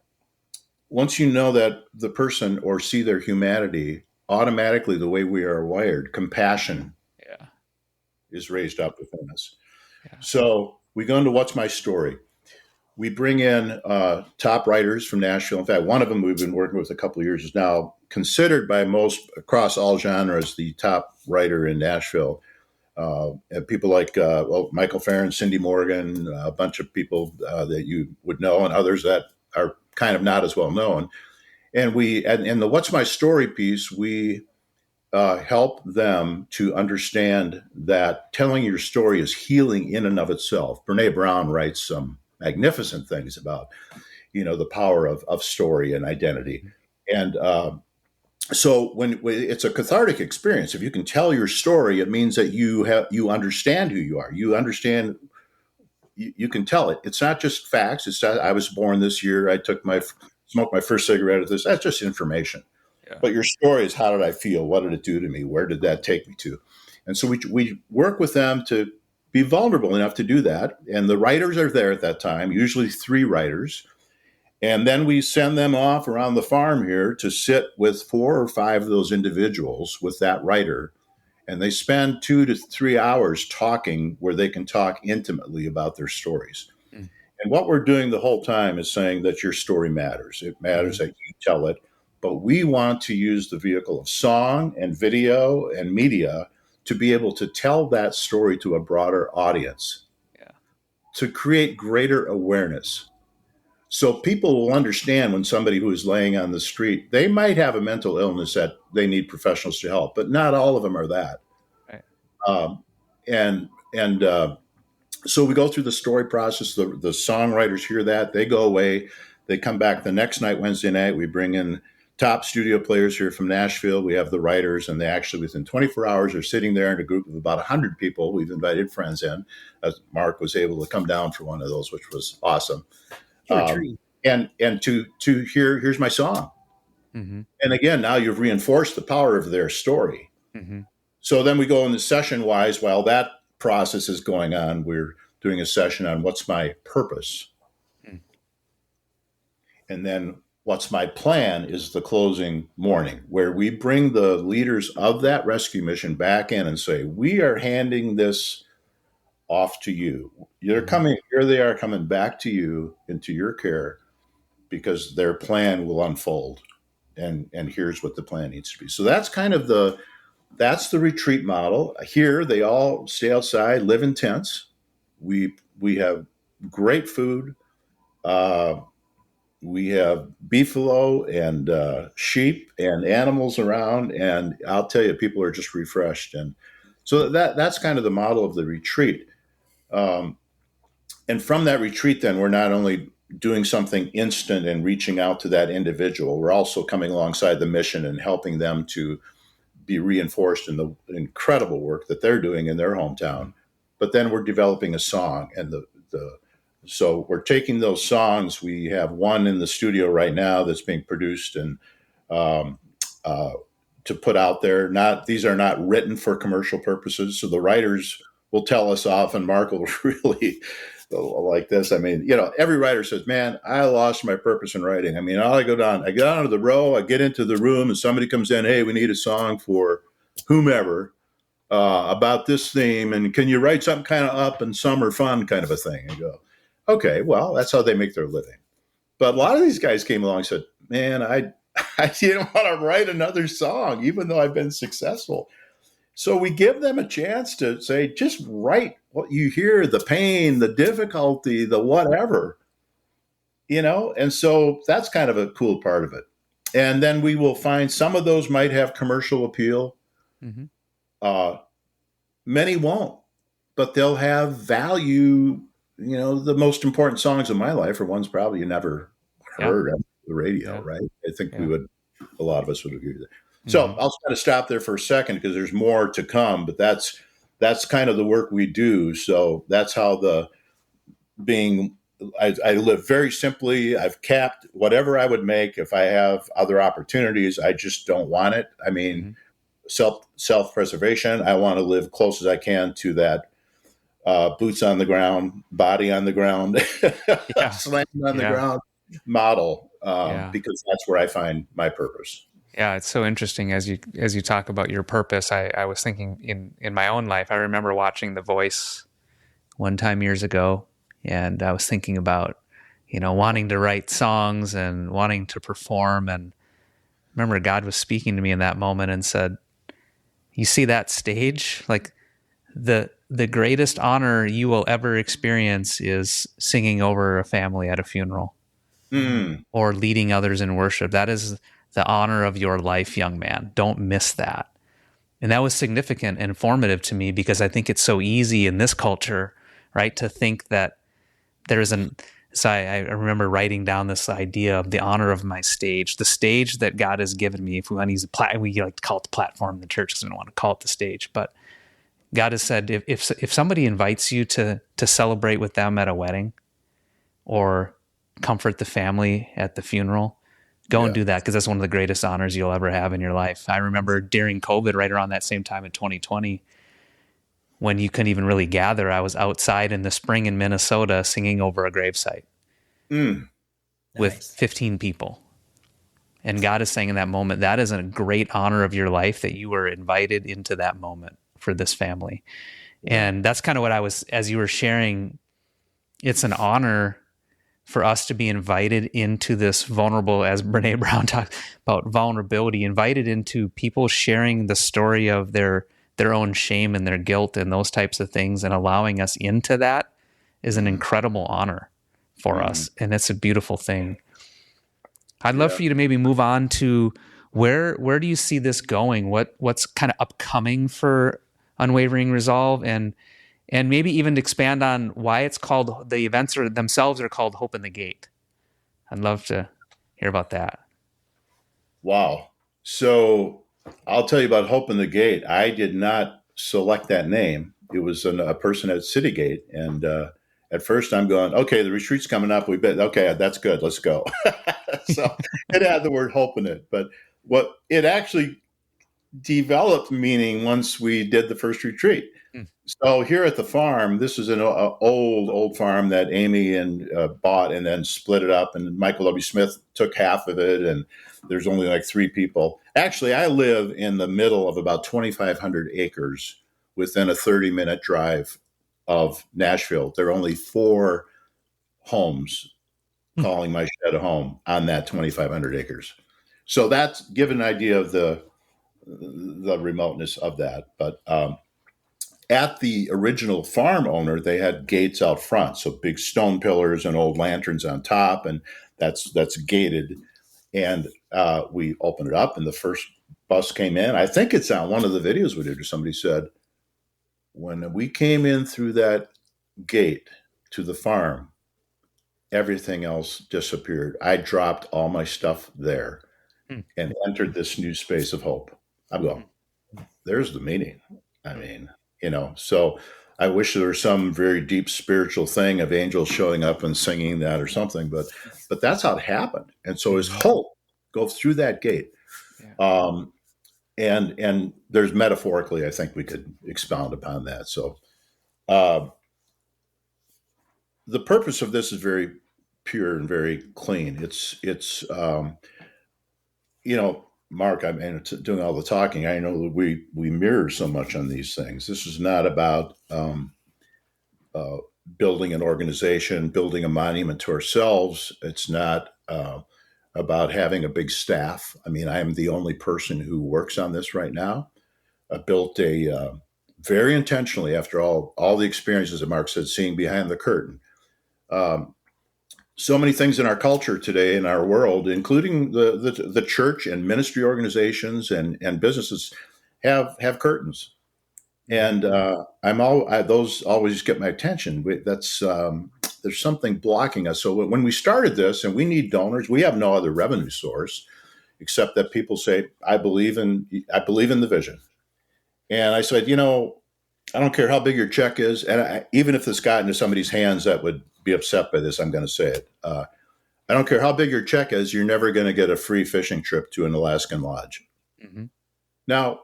that the person or see their humanity, automatically the way we are wired, compassion is raised up within us. Yeah. So we go into what's my story. We bring in top writers from Nashville. In fact, one of them we've been working with a couple of years is now considered by most across all genres the top writer in Nashville. And people like Michael Farron, Cindy Morgan, a bunch of people that you would know, and others that are kind of not as well known. And in the What's My Story piece, we help them to understand that telling your story is healing in and of itself. Brene Brown writes some magnificent things about, the power of story and identity. And so when it's a cathartic experience, if you can tell your story, it means that you understand who you are. You understand, you can tell it. It's not just facts. It's not, I was born this year. I smoked my first cigarette at this. That's just information. Yeah. But your story is, how did I feel? What did it do to me? Where did that take me to? And so we work with them to be vulnerable enough to do that. And the writers are there at that time, usually 3 writers. And then we send them off around the farm here to sit with 4 or 5 of those individuals with that writer. And they spend 2 to 3 hours talking, where they can talk intimately about their stories. Mm. And what we're doing the whole time is saying that your story matters. It matters that you tell it. But we want to use the vehicle of song and video and media to be able to tell that story to a broader audience, to create greater awareness. So people will understand when somebody who is laying on the street, they might have a mental illness that they need professionals to help, but not all of them are that. Right. So we go through the story process. The songwriters hear that, they go away, they come back the next night, Wednesday night. We bring in top studio players here from Nashville. We have the writers, and they actually, within 24 hours, are sitting there in a group of about 100 people. We've invited friends in. Mark was able to come down for one of those, which was awesome. And here's my song. Mm-hmm. And again, now you've reinforced the power of their story. Mm-hmm. So then we go in the session wise, while that process is going on, we're doing a session on what's my purpose. Mm. And then what's my plan is the closing morning, where we bring the leaders of that rescue mission back in and say, we are handing this off to you. You're coming, here they are coming back to you into your care, because their plan will unfold. And here's what the plan needs to be. So that's kind of that's the retreat model. Here, they all stay outside, live in tents. We have great food. We have beefalo and sheep and animals around. And I'll tell you, people are just refreshed. And so that's kind of the model of the retreat. And from that retreat, then, we're not only doing something instant and reaching out to that individual, we're also coming alongside the mission and helping them to be reinforced in the incredible work that they're doing in their hometown. But then we're developing a song, and so we're taking those songs. We have one in the studio right now that's being produced and to put out there. These are not written for commercial purposes. So the writers will tell us often, Mark will really like this. I mean, every writer says, man, I lost my purpose in writing. I mean, I get onto the row, I get into the room, and somebody comes in, hey, we need a song for whomever about this theme. And can you write something kind of up and summer fun kind of a thing? And go, okay, well, that's how they make their living. But a lot of these guys came along and said, man, I didn't want to write another song, even though I've been successful. So we give them a chance to say, just write what you hear, the pain, the difficulty, the whatever, and so that's kind of a cool part of it. And then we will find some of those might have commercial appeal. Mm-hmm. Many won't, but they'll have value. The most important songs in my life are ones probably you never heard on the radio, right? I think a lot of us would agree with that. So I'll just kind of stop there for a second, because there's more to come, but that's kind of the work we do. So that's how I live very simply. I've capped whatever I would make. If I have other opportunities, I just don't want it. I mean, self-preservation. I want to live close as I can to that boots on the ground, body on the ground, slamming on the ground model, because that's where I find my purpose. Yeah, it's so interesting as you talk about your purpose. I was thinking in my own life. I remember watching The Voice one time years ago, and I was thinking about wanting to write songs and wanting to perform. And I remember God was speaking to me in that moment and said, "You see that stage? Like the greatest honor you will ever experience is singing over a family at a funeral, or leading others in worship. That is the honor of your life, young man. Don't miss that." And that was significant and informative to me, because I think it's so easy in this culture, right, to think that so I remember writing down this idea of the honor of my stage, the stage that God has given me. If we want to use we like to call it the platform in the church, because we don't want to call it the stage. But God has said, if somebody invites you to celebrate with them at a wedding, or comfort the family at the funeral, go and do that, because that's one of the greatest honors you'll ever have in your life. I remember during COVID, right around that same time in 2020, when you couldn't even really gather, I was outside in the spring in Minnesota singing over a gravesite with 15 people. And God is saying in that moment, that is a great honor of your life, that you were invited into that moment for this family. And that's kind of what as you were sharing, it's an honor for us to be invited into this vulnerable, as Brene Brown talks about vulnerability, invited into people sharing the story of their own shame and their guilt and those types of things, and allowing us into that is an incredible honor for us. And it's a beautiful thing. I'd love for you to maybe move on to where do you see this going? What's kind of upcoming for Unwavering Resolve, and maybe even to expand on why it's called, the events themselves are called Hope in the Gate. I'd love to hear about that. Wow. So I'll tell you about Hope in the Gate. I did not select that name. It was a person at Citygate. And at first I'm going, okay, the retreat's coming up. We bet, okay, that's good. Let's go. So it had the word hope in it. But what it actually developed meaning once we did the first retreat. Hmm. So here at the farm, this is an old farm that Amy and bought and then split it up. And Michael W. Smith took half of it, and there's only like 3 people. Actually, I live in the middle of about 2,500 acres within a 30-minute drive of Nashville. There are only 4 homes calling my shed a home on that 2,500 acres. So that's given an idea of the remoteness of that. But at the original farm owner, they had gates out front, so big stone pillars and old lanterns on top, and that's gated. And we opened it up, and the first bus came in. I think it's on one of the videos we did, or somebody said, when we came in through that gate to the farm, everything else disappeared. I dropped all my stuff there and entered this new space of hope. I'm going, there's the meaning. I mean, so I wish there was some very deep spiritual thing of angels showing up and singing that or something, but that's how it happened. And so his hope goes through that gate. Yeah. And there's metaphorically, I think we could expound upon that. So the purpose of this is very pure and very clean. It's Mark, I mean, doing all the talking, I know that we mirror so much on these things. This is not about building an organization, building a monument to ourselves. It's not about having a big staff. I mean, I am the only person who works on this right now. I built very intentionally, after all the experiences that Mark said, seeing behind the curtain. So many things in our culture today, in our world, including the church and ministry organizations and businesses, have curtains, and those always get my attention. That's there's something blocking us. So when we started this, and we need donors, we have no other revenue source except that people say, I believe in the vision. And I said, I don't care how big your check is, and even if this got into somebody's hands that would be upset by this, I'm going to say it. I don't care how big your check is, you're never going to get a free fishing trip to an Alaskan lodge. Mm-hmm. Now,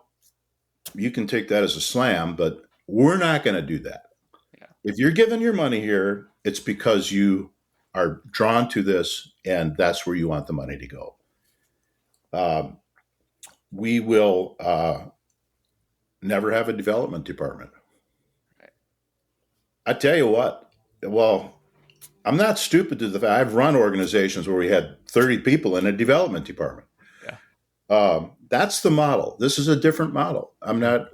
you can take that as a slam, but we're not going to do that. Yeah. If you're giving your money here, it's because you are drawn to this, and that's where you want the money to go. We will never have a development department. Right. I tell you what, well, I'm not stupid to the fact I've run organizations where we had 30 people in a development department. Yeah. That's the model. This is a different model. I'm not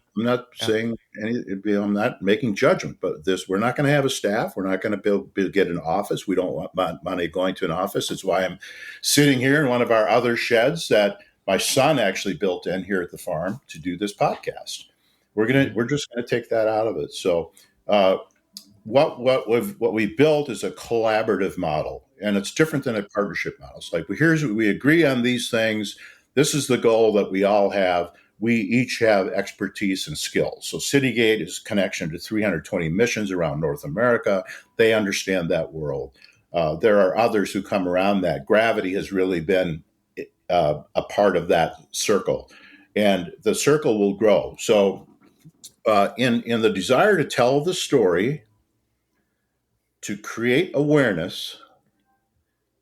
saying I'm not making judgment, but we're not going to have a staff. We're not going to get an office. We don't want money going to an office. It's why I'm sitting here in one of our other sheds that my son actually built in here at the farm to do this podcast. We're just going to take that out of it. So, what we built is a collaborative model, and it's different than a partnership model. It's like, we agree on these things. This is the goal that we all have. We each have expertise and skills. So Citygate is connection to 320 missions around North America. They understand that world. There are others who come around that. Gravity has really been a part of that circle, and the circle will grow. So in the desire to tell the story, to create awareness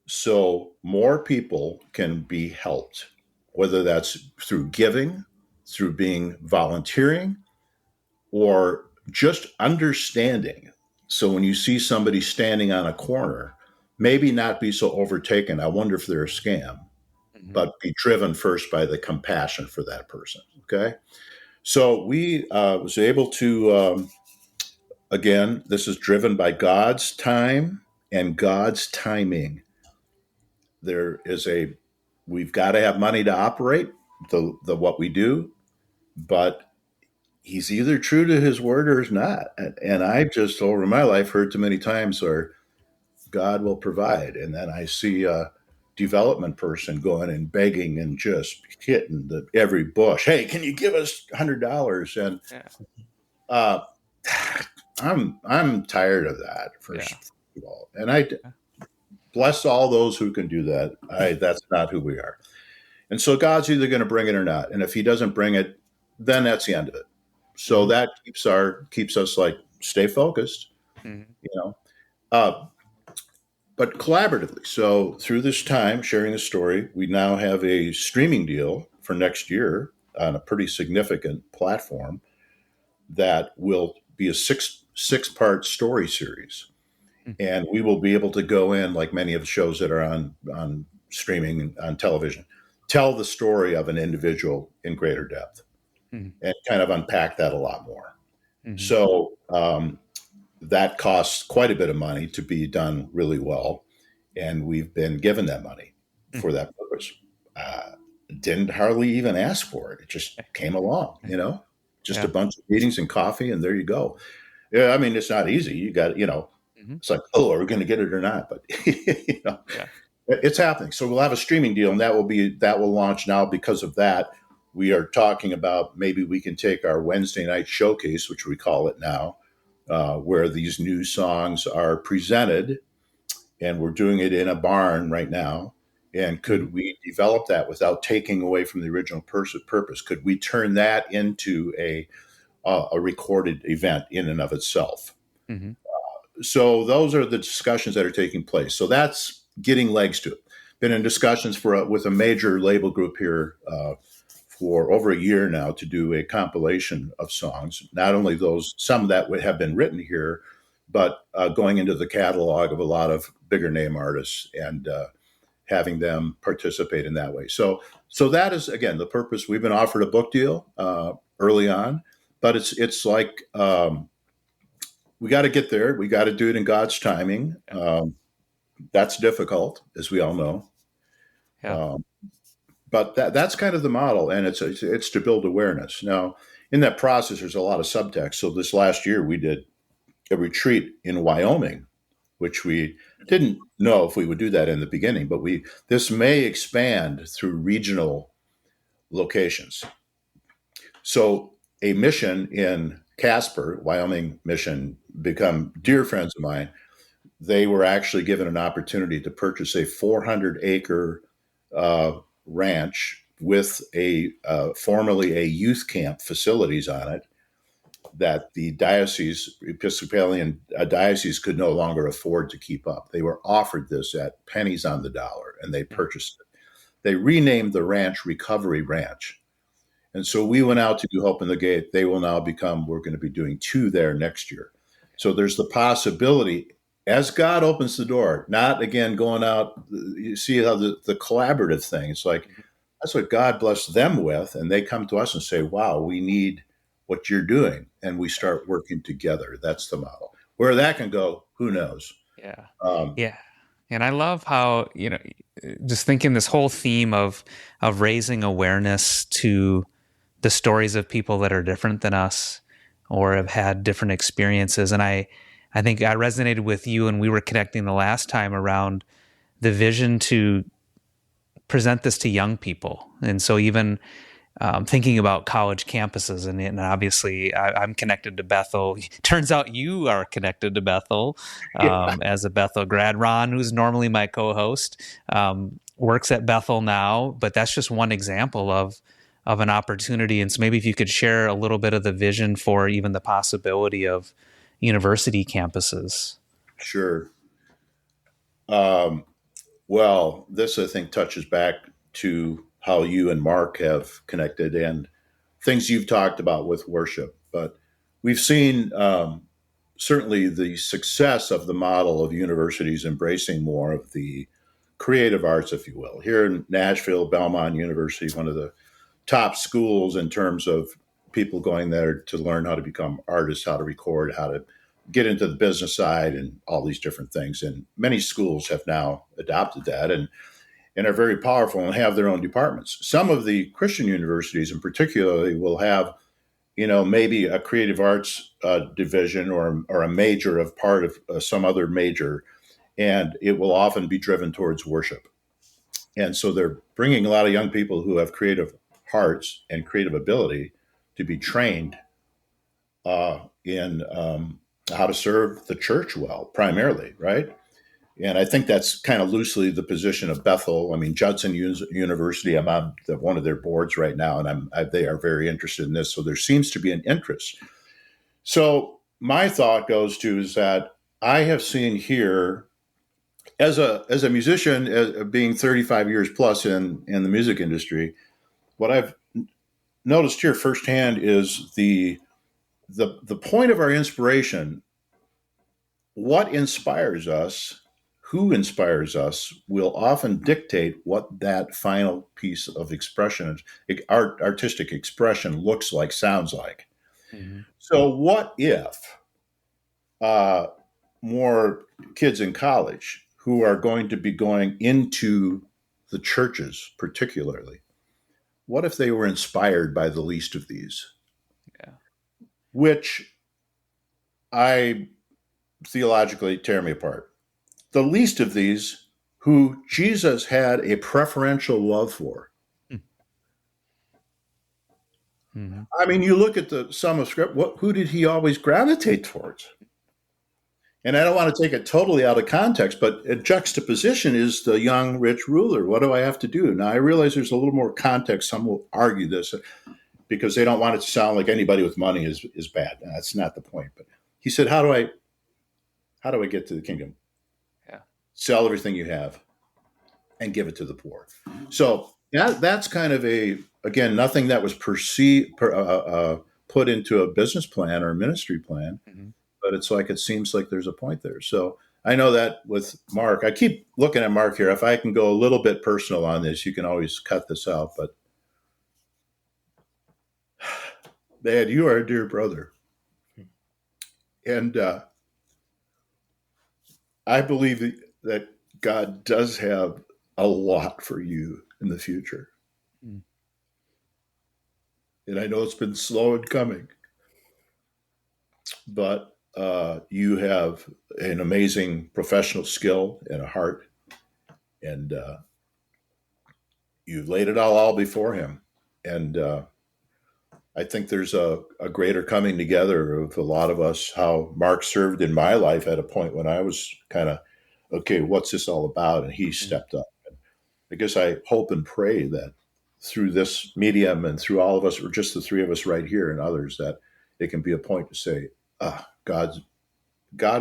so more people can be helped, whether that's through giving, through being volunteering, or just understanding. So when you see somebody standing on a corner, maybe not be so overtaken, I wonder if they're a scam, but be driven first by the compassion for that person. Okay. So we was able to, again, this is driven by God's time and God's timing. We've got to have money to operate the what we do, but he's either true to his word or he's not. And I've just over my life heard too many times where God will provide. And then I see development person going and begging and just hitting every bush. Hey, can you give us $100? And uh, I'm tired of that, first of all. And I bless all those who can do that. That's not who we are. And so God's either going to bring it or not. And if he doesn't bring it, then that's the end of it. So that keeps us like, stay focused, but collaboratively. So through this time sharing the story, we now have a streaming deal for next year on a pretty significant platform that will be a six-part story series. And we will be able to go in, like many of the shows that are on streaming on television, tell the story of an individual in greater depth and kind of unpack that a lot more. So that costs quite a bit of money to be done really well. And we've been given that money for that purpose. Didn't hardly even ask for it. It just came along, just a bunch of meetings and coffee, and there you go. Yeah, I mean, it's not easy. You got, it's like, oh, are we going to get it or not? But it's happening. So we'll have a streaming deal, and that will launch now. Because of that, we are talking about maybe we can take our Wednesday night showcase, which we call it now, where these new songs are presented, and we're doing it in a barn right now. And could we develop that without taking away from the original purpose? Could we turn that into a recorded event in and of itself? So those are the discussions that are taking place. So that's getting legs to it. Been in discussions with a major label group here for over a year now to do a compilation of songs. Not only some that would have been written here, but going into the catalog of a lot of bigger name artists and having them participate in that way. So that is, again, the purpose. We've been offered a book deal early on, but it's like we got to get there. We got to do it in God's timing. That's difficult, as we all know. But that's kind of the model, and it's to build awareness. Now, in that process, there's a lot of subtext. So this last year, we did a retreat in Wyoming, which we didn't know if we would do that in the beginning, but this may expand through regional locations. So a mission in Casper, Wyoming mission, become dear friends of mine. They were actually given an opportunity to purchase a 400-acre ranch with formerly a youth camp facilities on it that the Episcopalian diocese could no longer afford to keep up. They were offered this at pennies on the dollar, and they purchased it. They renamed the ranch Recovery Ranch. And so we went out to do Hope in the Gate. They will now we're going to be doing 2 there next year. So there's the possibility, as God opens the door, not again going out, you see how the collaborative thing, it's like, that's what God blessed them with. And they come to us and say, wow, we need what you're doing. And we start working together. That's the model. Where that can go, who knows? Yeah. And I love how, just thinking this whole theme of raising awareness to the stories of people that are different than us or have had different experiences. And I think I resonated with you, and we were connecting the last time around the vision to present this to young people. And so even thinking about college campuses, and obviously I'm connected to Bethel. Turns out you are connected to Bethel as a Bethel grad. Ron, who's normally my co-host, works at Bethel now, but that's just one example of an opportunity. And so maybe if you could share a little bit of the vision for even the possibility of university campuses. Sure. Well, this, I think, touches back to how you and Mark have connected and things you've talked about with worship. But we've seen certainly the success of the model of universities embracing more of the creative arts, if you will. Here in Nashville, Belmont University, one of the top schools in terms of people going there to learn how to become artists, how to record, how to get into the business side and all these different things. And many schools have now adopted that and are very powerful and have their own departments. Some of the Christian universities in particular will have, maybe a creative arts division or a major of part of some other major, and it will often be driven towards worship. And so they're bringing a lot of young people who have creative hearts and creative ability to be trained in how to serve the church well, primarily, right? And I think that's kind of loosely the position of Bethel. I mean, Judson University, I'm on one of their boards right now, and they are very interested in this. So there seems to be an interest. So my thought goes to is that I have seen here as a musician, being 35 years plus in the music industry, what I've noticed here firsthand is the point of our inspiration. What inspires us, who inspires us, will often dictate what that final piece of expression, artistic expression, looks like, sounds like. Mm-hmm. So, what if more kids in college who are going to be going into the churches, particularly, what if they were inspired by the least of these? Yeah. Which I theologically tear me apart. The least of these who Jesus had a preferential love for. Mm-hmm. I mean, you look at the sum of Scripture, who did he always gravitate towards? And I don't want to take it totally out of context, but a juxtaposition is the young rich ruler. What do I have to do? Now, I realize there's a little more context. Some will argue this because they don't want it to sound like anybody with money is bad. And that's not the point. But he said, how do I get to the kingdom? Yeah. Sell everything you have and give it to the poor. So that's kind of again, nothing that was put into a business plan or a ministry plan. Mm-hmm. But it seems like there's a point there. So I know that with Mark, I keep looking at Mark here. If I can go a little bit personal on this, you can always cut this out. But Dad, you are a dear brother. And I believe that God does have a lot for you in the future. Mm. And I know it's been slow in coming, but you have an amazing professional skill and a heart, and you laid it all before him. And I think there's a greater coming together of a lot of us, how Mark served in my life at a point when I was kind of, okay, what's this all about? And he stepped up. And I guess I hope and pray that through this medium and through all of us, or just the three of us right here and others, that it can be a point to say, God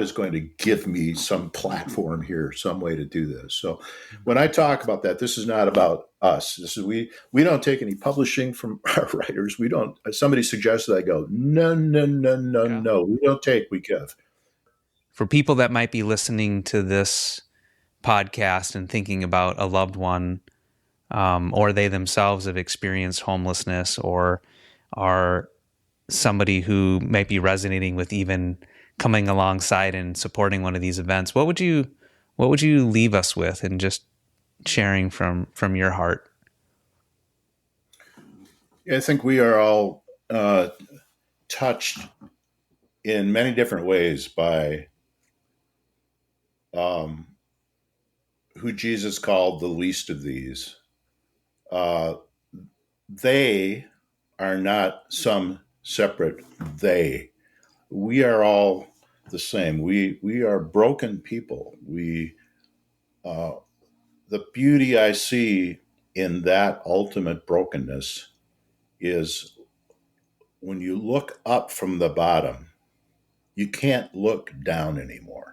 is going to give me some platform here, some way to do this. So when I talk about that, this is not about us. This is we don't take any publishing from our writers. We don't. Somebody suggested, I go, no. We don't take, we give. For people that might be listening to this podcast and thinking about a loved one, or they themselves have experienced homelessness, or are somebody who might be resonating with even coming alongside and supporting one of these events, what would you leave us with, and just sharing from your heart? I think we are all touched in many different ways by who Jesus called the least of these. They are not some separate they. We are all the same. We are broken people. The beauty I see in that ultimate brokenness is when you look up from the bottom, you can't look down anymore.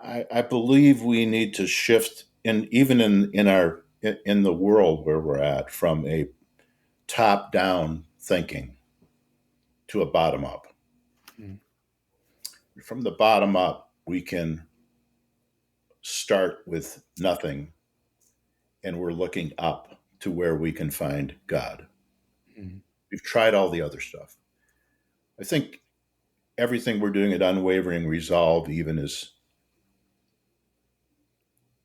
I believe we need to shift, even in the world where we're at, from a top-down thinking to a bottom-up. From the bottom up, we can start with nothing, and we're looking up to where we can find God. Mm-hmm. We've tried all the other stuff. I think everything we're doing at Unwavering Resolve even is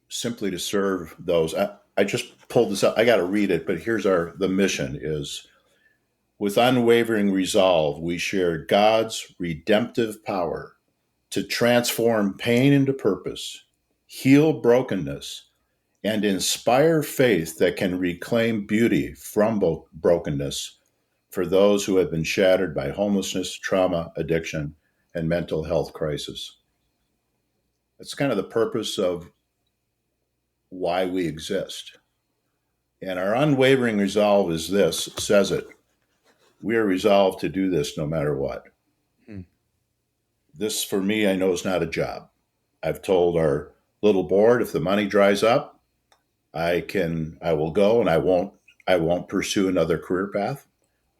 simply to serve those. I just pulled this up. I got to read it, but here's the mission is, with Unwavering Resolve, we share God's redemptive power to transform pain into purpose, heal brokenness, and inspire faith that can reclaim beauty from brokenness for those who have been shattered by homelessness, trauma, addiction, and mental health crisis. That's kind of the purpose of why we exist. And our unwavering resolve is this, says it. We are resolved to do this no matter what. Hmm. This, for me, I know is not a job. I've told our little board, if the money dries up, I will go, and I won't pursue another career path.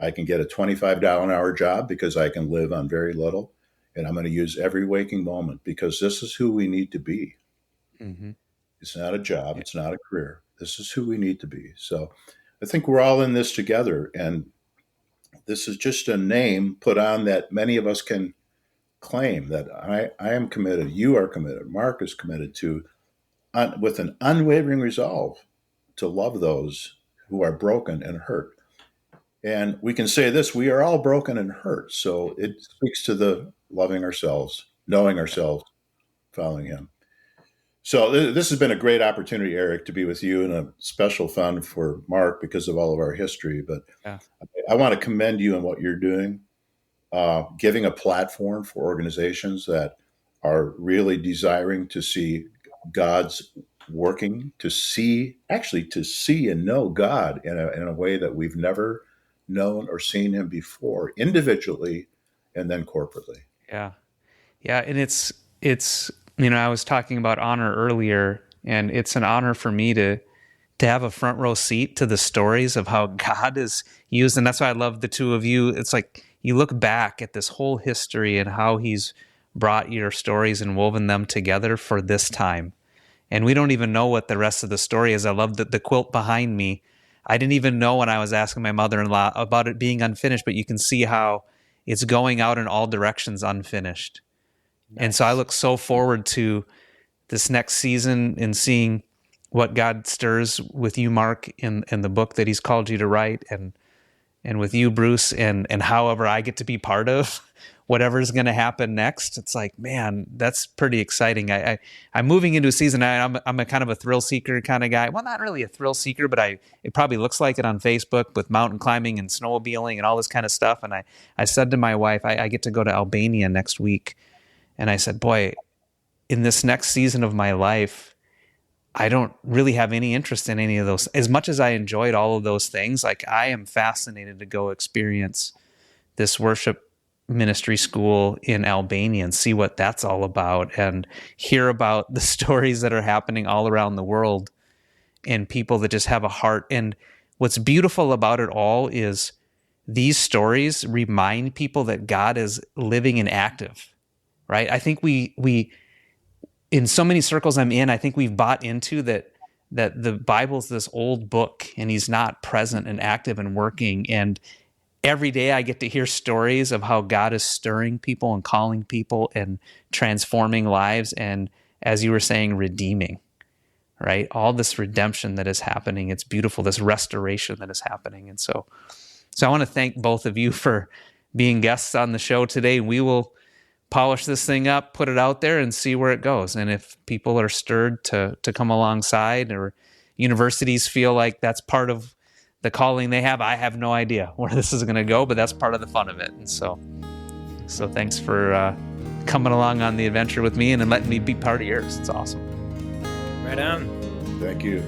I can get a $25 an hour job because I can live on very little. And I'm going to use every waking moment because this is who we need to be. Mm-hmm. It's not a job. It's not a career. This is who we need to be. So I think we're all in this together. And this is just a name put on that many of us can claim that I am committed. You are committed. Mark is committed to, with an unwavering resolve, to love those who are broken and hurt. And we can say this, we are all broken and hurt. So it speaks to the loving ourselves, knowing ourselves, following him. So this has been a great opportunity, Eric, to be with you, and a special fun for Mark because of all of our history. But Yeah. I want to commend you in what you're doing, giving a platform for organizations that are really desiring to see God's working, to see and know God in a way that we've never known or seen him before, individually and then corporately. Yeah. Yeah. And it's, I was talking about honor earlier, and it's an honor for me to have a front row seat to the stories of how God is used. And that's why I love the two of you. It's like you look back at this whole history and how he's brought your stories and woven them together for this time. And we don't even know what the rest of the story is. I love the quilt behind me. I didn't even know when I was asking my mother-in-law about it being unfinished, but you can see how it's going out in all directions unfinished. Nice. And so I look so forward to this next season and seeing what God stirs with you, Mark, in the book that he's called you to write, and with you, Bruce, and however I get to be part of whatever's going to happen next. It's like, man, that's pretty exciting. I'm moving into a season. I'm a kind of a thrill seeker kind of guy. Well, not really a thrill seeker, but it probably looks like it on Facebook with mountain climbing and snowmobiling and all this kind of stuff. And I said to my wife, I get to go to Albania next week. And I said, boy, in this next season of my life, I don't really have any interest in any of those. As much as I enjoyed all of those things, like I am fascinated to go experience this worship ministry school in Albania and see what that's all about, and hear about the stories that are happening all around the world and people that just have a heart. And what's beautiful about it all is these stories remind people that God is living and active, right? I think we in so many circles I'm in, I think we've bought into that the Bible's this old book and he's not present and active and working. And every day I get to hear stories of how God is stirring people and calling people and transforming lives. And as you were saying, redeeming, right? All this redemption that is happening. It's beautiful, this restoration that is happening. And so I want to thank both of you for being guests on the show today. We will polish this thing up, put it out there, and see where it goes. And if people are stirred to come alongside, or universities feel like that's part of the calling they have, I have no idea where this is going to go, but that's part of the fun of it. And so thanks for coming along on the adventure with me and letting me be part of yours. It's awesome. Right on. Thank you.